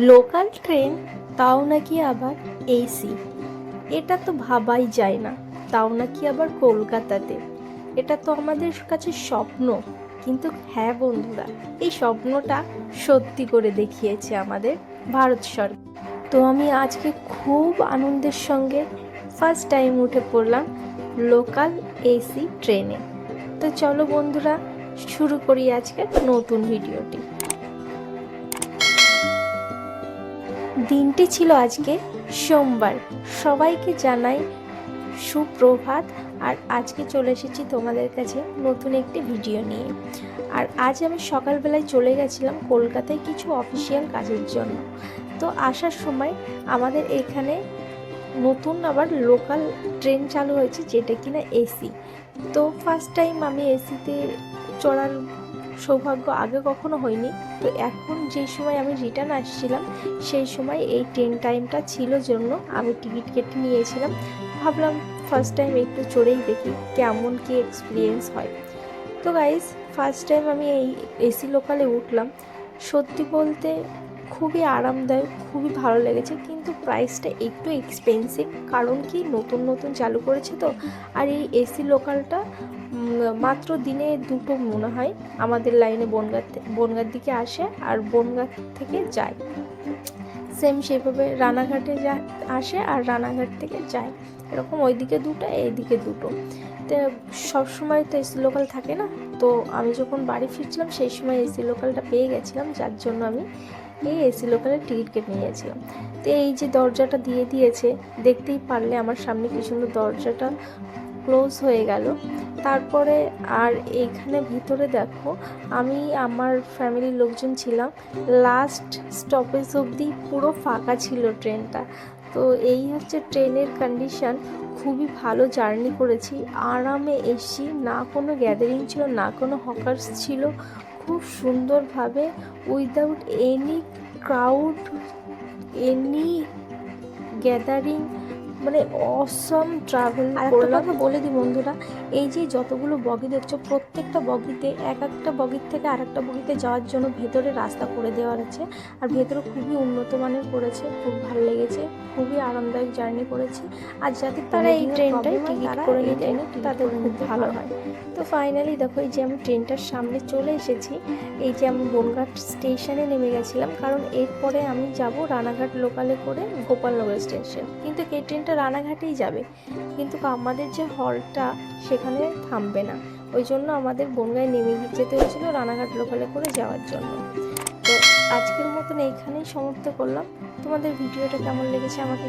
Local train, তাও নাকি আবার এসি। এটা তো ভাবাই যায় না, তাও নাকি আবার কলকাতাতে। এটা তো আমাদের কাছে স্বপ্ন, কিন্তু হ্যাঁ বন্ধুরা, এই স্বপ্নটা সত্যি করে দেখিয়েছে আমাদের ভারত সরকার। তো আমি আজকে খুব আনন্দের সঙ্গে ফার্স্ট টাইম উঠে পড়লাম লোকাল এসি ট্রেনে। তো চলো বন্ধুরা, শুরু করি আজকের নতুন ভিডিওটি। দিনটি ছিল আজকে সোমবার। সবাইকে জানাই সুপ্রভাত। আর আজকে চলে এসেছি তোমাদের কাছে নতুন একটি ভিডিও নিয়ে। আর আজ আমি সকালবেলায় চলে গেছিলাম কলকাতায় কিছু অফিসিয়াল কাজের জন্য। তো আসার সময় আমাদের এখানে নতুন আবার লোকাল ট্রেন চালু হয়েছে, যেটা কিনা এসি। তো ফার্স্ট টাইম আমি এসিতে চড়ার সৌভাগ্য আগে কখনো হয়নি। তো এখন যেই সময় আমি রিটার্ন আসছিলাম, সেই সময় এই ট্রেন টাইমটা ছিল জন্য আমি টিকিট কেটে নিয়েছিলাম। ভাবলাম ফার্স্ট টাইম একটু চড়েই দেখি কেমন কি এক্সপিরিয়েন্স হয়। তো গাইস, ফার্স্ট টাইম আমি এই এসি লোকালে উঠলাম। সত্যি বলতে খুবই আরামদায়ক, খুবই ভালো লেগেছে, কিন্তু প্রাইসটা একটু এক্সপেন্সিভ। কারণ কি, নতুন নতুন চালু করেছে তো। আর এই এসি লোকালটা মাত্র দিনে দুটো মনে হয় আমাদের লাইনে বনগাঁর দিকে আসে আর বনগাঁ থেকে যায়। সেম সেভাবে রানাঘাটে আসে আর রানাঘাট থেকে যায়, এরকম ওইদিকে দুটো এইদিকে দুটো। তো সবসময় তো এসি লোকাল থাকে না। তো আমি যখন বাড়ি ফিরছিলাম সেই সময় এসি লোকালটা পেয়ে গেছিলাম, যার জন্য আমি এই এসি লোকালের টিকিট কেটে নিয়েছিলাম। তো এই যে দরজাটা দিয়ে দিয়েছে, দেখতেই পারলে আমার সামনে কি সুন্দর দরজাটা ক্লোজ হয়ে গেল। তারপরে আর এইখানে ভিতরে দেখো, আমি আমার ফ্যামিলির লোকজন ছিলাম। লাস্ট স্টপেজ অবধি পুরো ফাঁকা ছিল ট্রেনটা। তো এই হচ্ছে ট্রেনের কন্ডিশন। খুবই ভালো জার্নি করেছি, আরামে এসি, না কোনো গ্যাদারিং ছিল, না কোনো হকার্স ছিল। খুব সুন্দরভাবে without any crowd, any gathering, মানে অসম ট্রাভেল করলাম। বলে দিই বন্ধুরা, এই যে যতগুলো বগি দেখছো, প্রত্যেকটা বগিতে একটা বগির থেকে আরেকটা বগিতে যাওয়ার জন্য ভেতরে রাস্তা করে দেওয়া আছে। আর ভেতরে খুবই উন্নত মানের করেছে, খুব ভালো লেগেছে, খুবই আরামদায়ক জার্নি করেছি। আর যাতে তারা এই ট্রেনটাই টিকিট করে নিতে, তাদের খুব ভালো হয়। তো ফাইনালি দেখো, এই যে আমি ট্রেনটার সামনে চলে এসেছি। এই যে আমি বনগাঁ স্টেশনে নেমে গেছিলাম, কারণ এরপরে আমি যাব রানাঘাট লোকালে করে গোপালনগর স্টেশন। কিন্তু এই ট্রেনটা রানাঘাটেই যাবে, কিন্তু আমাদের যে হলটা সেখানে থামবে না। ওই জন্য আমাদের বনগাঁয় নেমে যেতে হয়েছিল রানাঘাট লোকালে করে যাওয়ার জন্য। তো আজকের মতন এইখানেই সমাপ্ত করলাম। তোমাদের ভিডিওটা কেমন লেগেছে আমাকে